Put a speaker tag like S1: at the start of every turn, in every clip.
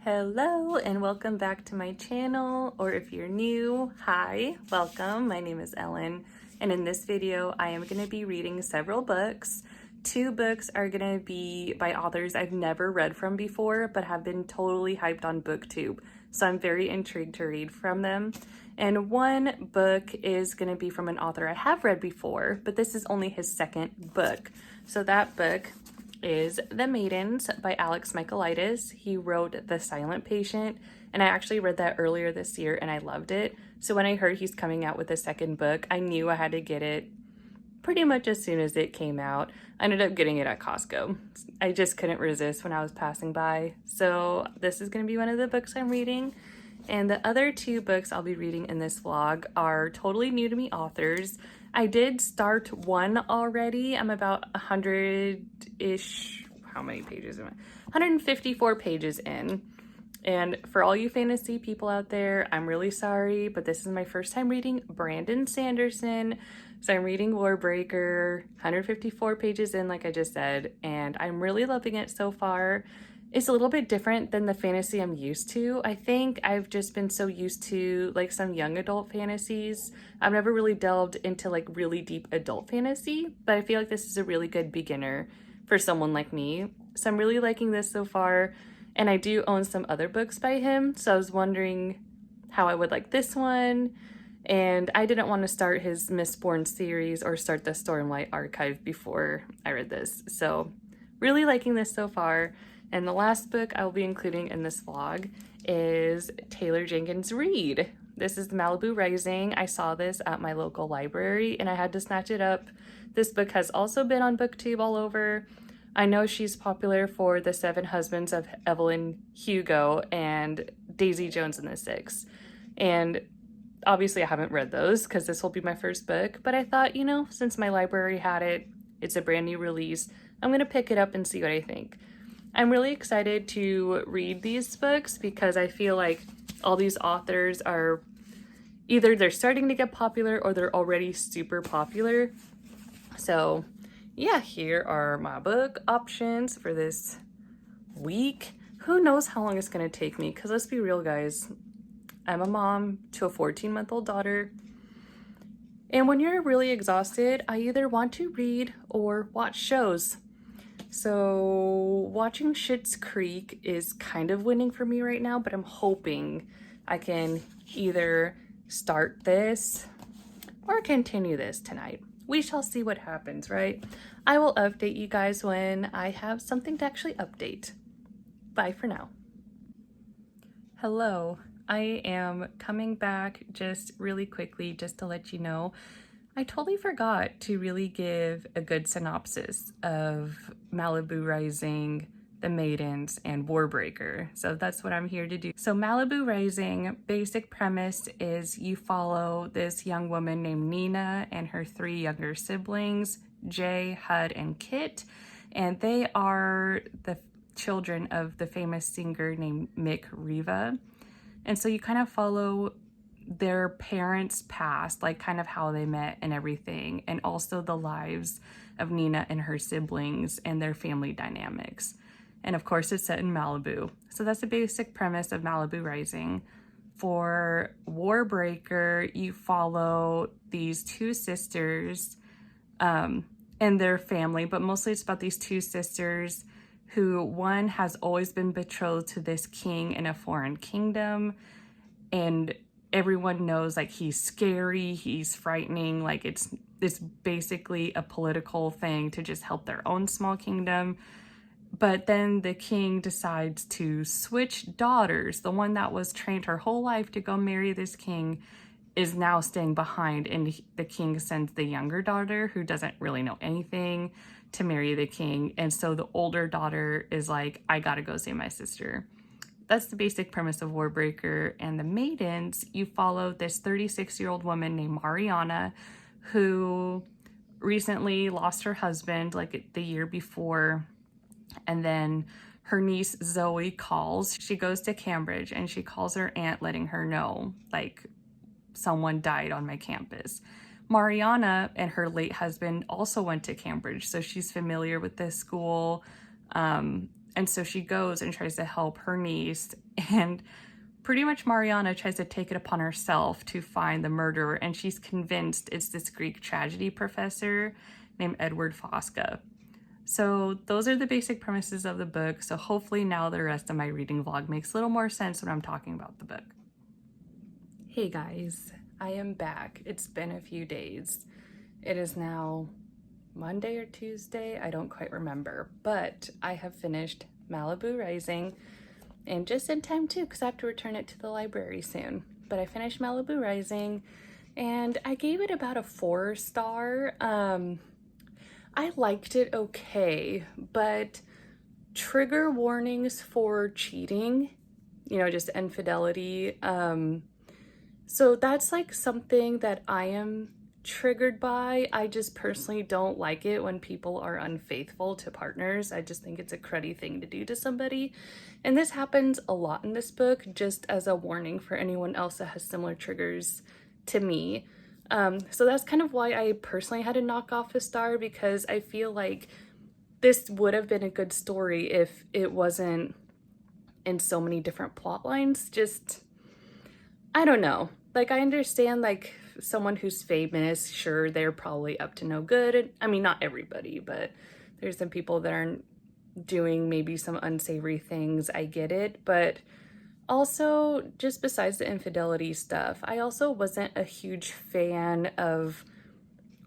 S1: Hello and welcome back to my channel, or if you're new, hi, welcome. My name is Ellen, and in this video I am going to be reading several books. Two books are going to be by authors I've never read from before but have been totally hyped on BookTube, so I'm very intrigued to read from them. And one book is going to be from an author I have read before, but this is only his second book. So that book is The Maidens by Alex Michaelides. He wrote The Silent Patient, and I actually read that earlier this year and I loved it. So when I heard he's coming out with a second book, I knew I had to get it pretty much as soon as it came out. I ended up getting it at Costco. I just couldn't resist when I was passing by. So this is going to be one of the books I'm reading. And the other two books I'll be reading in this vlog are totally new to me authors. I did start one already. I'm about 100-ish, how many pages am I? 154 pages in. And for all you fantasy people out there, I'm really sorry, but this is my first time reading Brandon Sanderson. So I'm reading Warbreaker, 154 pages in, like I just said, and I'm really loving it so far. It's a little bit different than the fantasy I'm used to. I think I've just been so used to like some young adult fantasies. I've never really delved into like really deep adult fantasy, but I feel like this is a really good beginner for someone like me. So I'm really liking this so far, and I do own some other books by him, so I was wondering how I would like this one. And I didn't want to start his Mistborn series or start the Stormlight archive before I read this. So really liking this so far. And the last book I will be including in this vlog is Taylor Jenkins Reid. This is Malibu Rising. I saw this at my local library and I had to snatch it up. This book has also been on BookTube all over. I know she's popular for The Seven Husbands of Evelyn Hugo and Daisy Jones and the Six. And obviously I haven't read those because this will be my first book, but I thought, you know, since my library had it, it's a brand new release, I'm gonna pick it up and see what I think. I'm really excited to read these books because I feel like all these authors are either they're starting to get popular or they're already super popular. So yeah, here are my book options for this week. Who knows how long it's gonna take me, because let's be real guys, I'm a mom to a 14-month-old daughter, and when you're really exhausted, I either want to read or watch shows. So watching Schitt's Creek is kind of winning for me right now, but I'm hoping I can either start this or continue this tonight. We shall see what happens, right? I will update you guys when I have something to actually update. Bye for now. Hello, I am coming back just really quickly just to let you know I totally forgot to really give a good synopsis of Malibu Rising, The Maidens, and Warbreaker. So that's what I'm here to do. So Malibu Rising, basic premise is you follow this young woman named Nina and her three younger siblings, Jay, Hud, and Kit. And they are the children of the famous singer named Mick Riva. And so you kind of follow their parents' past, like kind of how they met and everything, and also the lives of Nina and her siblings and their family dynamics. And of course it's set in Malibu. So that's the basic premise of Malibu Rising. For Warbreaker, you follow these two sisters and their family, but mostly it's about these two sisters who, one has always been betrothed to this king in a foreign kingdom, and everyone knows like he's scary, he's frightening, like it's basically a political thing to just help their own small kingdom. But then the king decides to switch daughters. The one that was trained her whole life to go marry this king is now staying behind, and the king sends the younger daughter, who doesn't really know anything, to marry the king. And so the older daughter is like, I gotta go save my sister. That's the basic premise of Warbreaker. And The Maidens, you follow this 36-year-old woman named Mariana, who recently lost her husband like the year before. And then her niece Zoe calls. She goes to Cambridge and she calls her aunt letting her know, like, someone died on my campus. Mariana and her late husband also went to Cambridge, so she's familiar with this school. And And so she goes and tries to help her niece, and pretty much Mariana tries to take it upon herself to find the murderer, and she's convinced it's this Greek tragedy professor named Edward Fosca. So those are the basic premises of the book. So hopefully now the rest of my reading vlog makes a little more sense when I'm talking about the book. Hey guys, I am back. It's been a few days. It is now Monday or Tuesday, I don't quite remember, but I have finished Malibu Rising, and just in time too, because I have to return it to the library soon. But I finished Malibu Rising, and I gave it about a 4-star. I liked it okay, but trigger warnings for cheating, just infidelity. So that's like something that I am triggered by. I just personally don't like it when people are unfaithful to partners. I just think it's a cruddy thing to do to somebody. And this happens a lot in this book, just as a warning for anyone else that has similar triggers to me. So that's kind of why I personally had to knock off a star, because I feel like this would have been a good story if it wasn't in so many different plot lines. Just, I don't know. Like, I understand, like, someone who's famous, sure, they're probably up to no good. I mean, not everybody, but there's some people that are doing maybe some unsavory things. I get it. But also, just besides the infidelity stuff, I also wasn't a huge fan of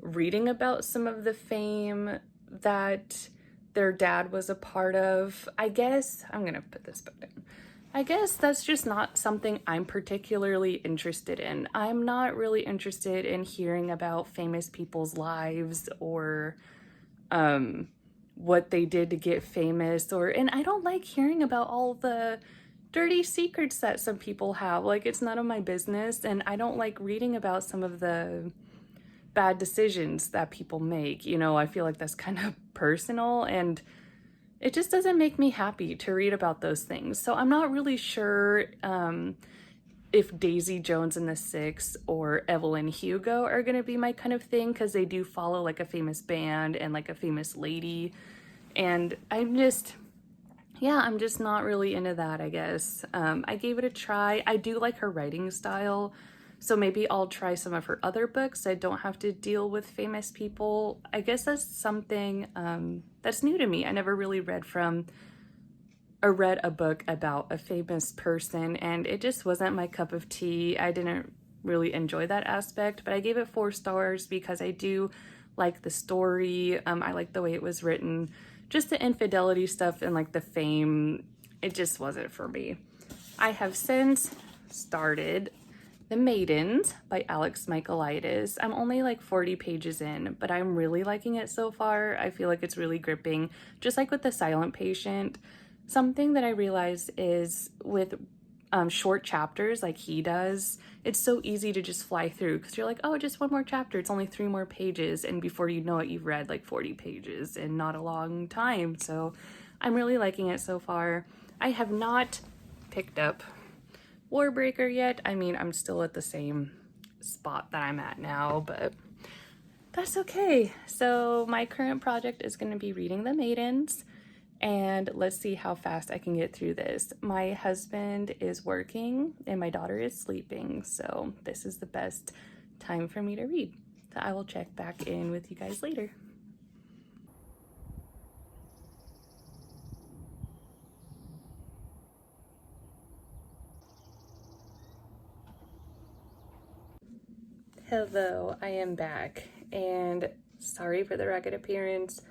S1: reading about some of the fame that their dad was a part of. I guess, I'm gonna put this book down. I guess that's just not something I'm particularly interested in. I'm not really interested in hearing about famous people's lives or what they did to get famous, and I don't like hearing about all the dirty secrets that some people have. Like, it's none of my business, and I don't like reading about some of the bad decisions that people make. I feel like that's kind of personal, and it just doesn't make me happy to read about those things. So I'm not really sure if Daisy Jones and the Six or Evelyn Hugo are going to be my kind of thing, because they do follow like a famous band and like a famous lady. And I'm just not really into that, I guess. I gave it a try. I do like her writing style, so maybe I'll try some of her other books. I don't have to deal with famous people. I guess that's something that's new to me. I never really read a book about a famous person, and it just wasn't my cup of tea. I didn't really enjoy that aspect, but I gave it 4 stars because I do like the story. I like the way it was written. Just the infidelity stuff and like the fame, it just wasn't for me. I have since started The Maidens by Alex Michaelides. I'm only like 40 pages in, but I'm really liking it so far. I feel like it's really gripping, just like with The Silent Patient. Something that I realized is with short chapters like he does, it's so easy to just fly through, because you're like, oh, just one more chapter, it's only 3 more pages, and before you know it, you've read like 40 pages in not a long time. So I'm really liking it so far. I have not picked up Warbreaker yet. I mean, I'm still at the same spot that I'm at now, but that's okay. So my current project is going to be reading The Maidens, and let's see how fast I can get through this. My husband is working and my daughter is sleeping, so this is the best time for me to read. So I will check back in with you guys later. Hello, I am back, and sorry for the ragged appearance.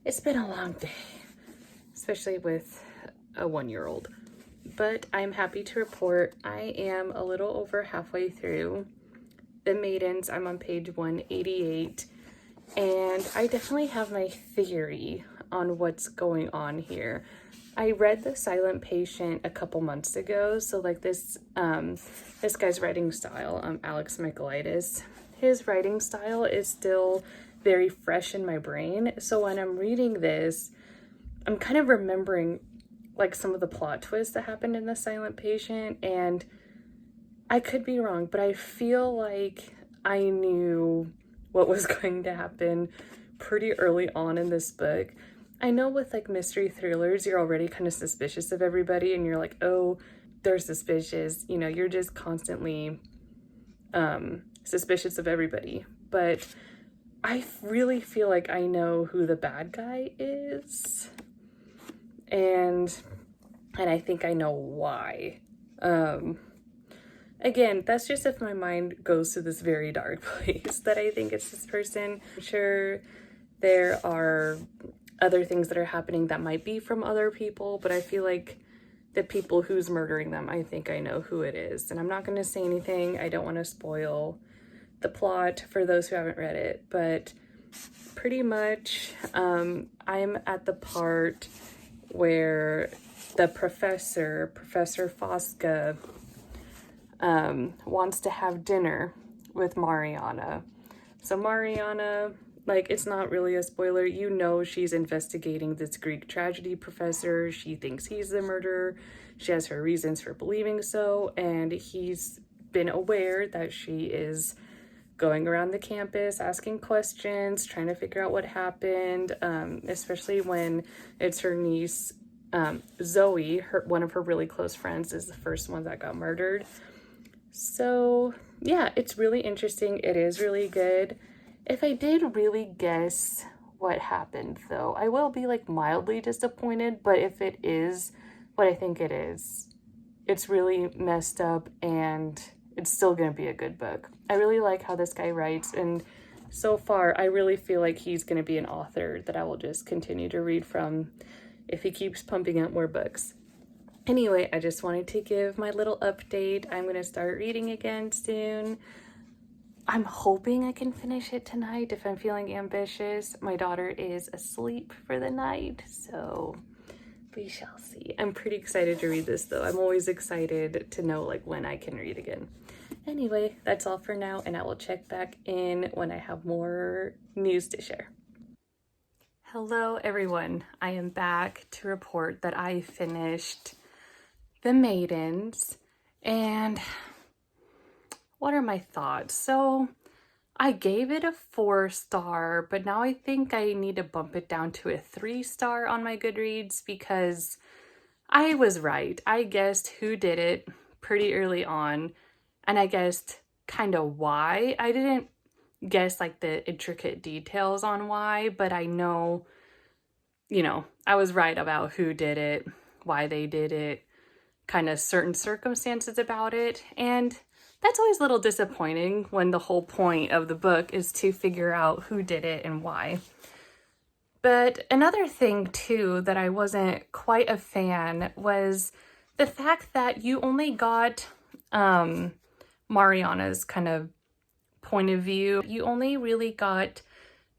S1: It's been a long day, especially with a 1-year-old. But I'm happy to report I am a little over halfway through The Maidens. I'm on page 188, and I definitely have my theory on what's going on here. I read The Silent Patient a couple months ago, so like this guy's writing style, Alex Michaelides, his writing style is still very fresh in my brain. So when I'm reading this, I'm kind of remembering like some of the plot twists that happened in The Silent Patient, and I could be wrong, but I feel like I knew what was going to happen pretty early on in this book. I know with like mystery thrillers, you're already kind of suspicious of everybody and you're like, oh, they're suspicious. You know, you're just constantly suspicious of everybody. But I really feel like I know who the bad guy is. And I think I know why. Again, that's just if my mind goes to this very dark place that I think it's this person. I'm sure there are other things that are happening that might be from other people, but I feel like the people who's murdering them, I think I know who it is. And I'm not going to say anything. I don't want to spoil the plot for those who haven't read it, but pretty much I'm at the part where the Professor Fosca, wants to have dinner with Mariana. So Mariana, like, it's not really a spoiler. You know she's investigating this Greek tragedy professor. She thinks he's the murderer. She has her reasons for believing so, and he's been aware that she is going around the campus asking questions, trying to figure out what happened, especially when it's her niece, Zoe, one of her really close friends, is the first one that got murdered. So yeah, it's really interesting. It is really good. If I did really guess what happened though, I will be like mildly disappointed, but if it is what I think it is, it's really messed up and it's still gonna be a good book. I really like how this guy writes, and so far I really feel like he's gonna be an author that I will just continue to read from if he keeps pumping out more books. Anyway, I just wanted to give my little update. I'm gonna start reading again soon. I'm hoping I can finish it tonight if I'm feeling ambitious. My daughter is asleep for the night, so we shall see. I'm pretty excited to read this though. I'm always excited to know like when I can read again. Anyway, that's all for now, and I will check back in when I have more news to share. Hello everyone. I am back to report that I finished The Maidens, and what are my thoughts? So I gave it a 4-star, but now I think I need to bump it down to a 3-star on my Goodreads because I was right. I guessed who did it pretty early on, and I guessed kind of why. I didn't guess like the intricate details on why, but I know, you know, I was right about who did it, why they did it, kind of certain circumstances about it, and that's always a little disappointing when the whole point of the book is to figure out who did it and why. But another thing too that I wasn't quite a fan was the fact that you only got Mariana's kind of point of view. You only really got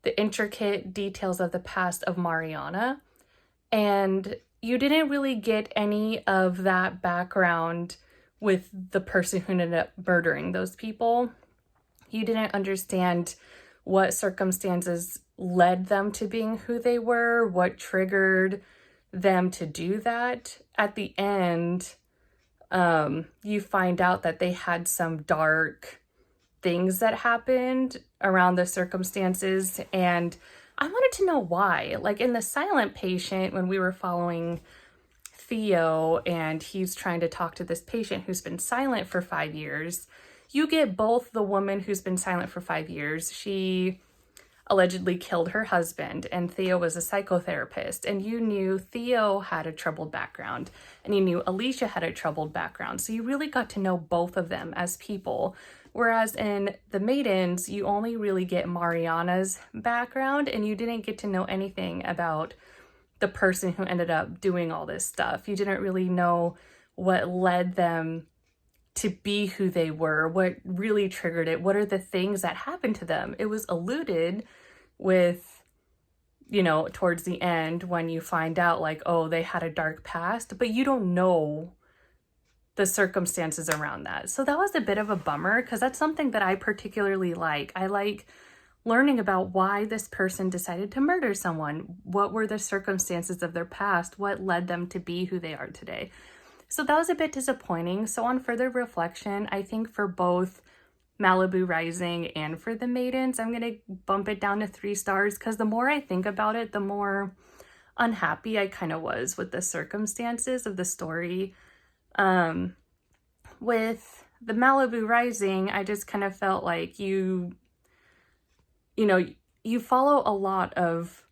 S1: the intricate details of the past of Mariana, and you didn't really get any of that background with the person who ended up murdering those people. You didn't understand what circumstances led them to being who they were, what triggered them to do that. At the end, you find out that they had some dark things that happened around the circumstances, and I wanted to know why. Like in The Silent Patient, when we were following Theo and he's trying to talk to this patient who's been silent for 5 years, you get both the woman who's been silent for 5 years. She allegedly killed her husband, and Theo was a psychotherapist, and you knew Theo had a troubled background, and you knew Alicia had a troubled background. So you really got to know both of them as people. Whereas in The Maidens, you only really get Mariana's background, and you didn't get to know anything about the person who ended up doing all this stuff. You didn't really know what led them to be who they were, what really triggered it, what are the things that happened to them. It was alluded with, you know, towards the end when you find out like, oh, they had a dark past, but you don't know the circumstances around that. So that was a bit of a bummer because that's something that I particularly like. I like learning about why this person decided to murder someone. What were the circumstances of their past? What led them to be who they are today? So that was a bit disappointing. So on further reflection, I think for both Malibu Rising and for The Maidens, I'm going to bump it down to 3 stars because the more I think about it, the more unhappy I kind of was with the circumstances of the story. With the Malibu Rising, I just kind of felt like you know, you follow a lot of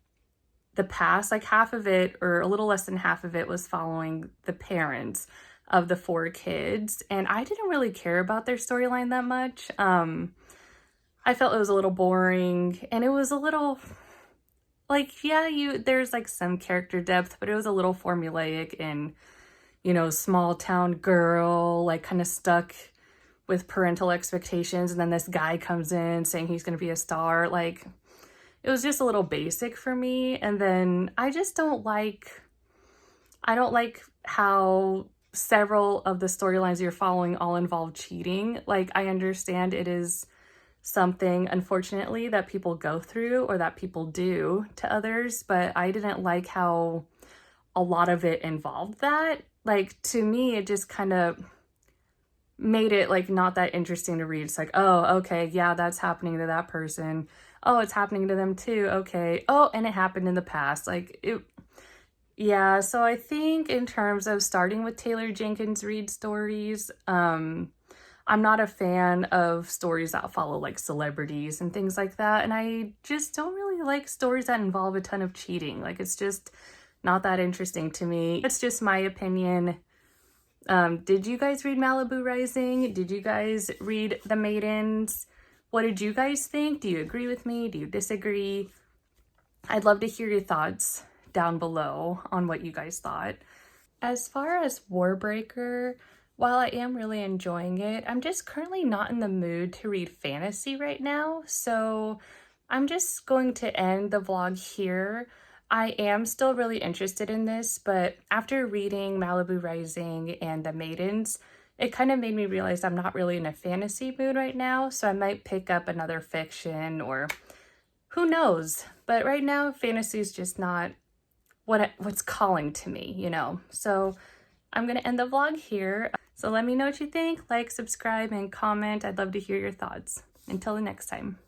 S1: the past, like half of it or a little less than half of it was following the parents of the 4 kids, and I didn't really care about their storyline that much. I felt it was a little boring, and it was a little like, yeah, there's like some character depth, but it was a little formulaic and, you know, small town girl, like kind of stuck with parental expectations, and then this guy comes in saying he's going to be a star. Like, it was just a little basic for me. And then I don't like how several of the storylines you're following all involve cheating. Like, I understand it is something, unfortunately, that people go through or that people do to others, but I didn't like how a lot of it involved that. Like, to me, it just kind of made it like not that interesting to read. It's like, oh, okay, yeah, that's happening to that person. Oh, it's happening to them too. Okay. Oh, and it happened in the past. Like, it, yeah. So I think in terms of starting with Taylor Jenkins Reid stories, I'm not a fan of stories that follow like celebrities and things like that. And I just don't really like stories that involve a ton of cheating. Like, it's just not that interesting to me. It's just my opinion. Did you guys read Malibu Rising? Did you guys read The Maidens? What did you guys think? Do you agree with me? Do you disagree? I'd love to hear your thoughts down below on what you guys thought. As far as Warbreaker, while I am really enjoying it, I'm just currently not in the mood to read fantasy right now, so I'm just going to end the vlog here. I am still really interested in this, but after reading Malibu Rising and The Maidens, it kind of made me realize I'm not really in a fantasy mood right now, so I might pick up another fiction or who knows. But right now, fantasy is just not what's calling to me, you know? So I'm going to end the vlog here. So let me know what you think. Like, subscribe, and comment. I'd love to hear your thoughts. Until the next time.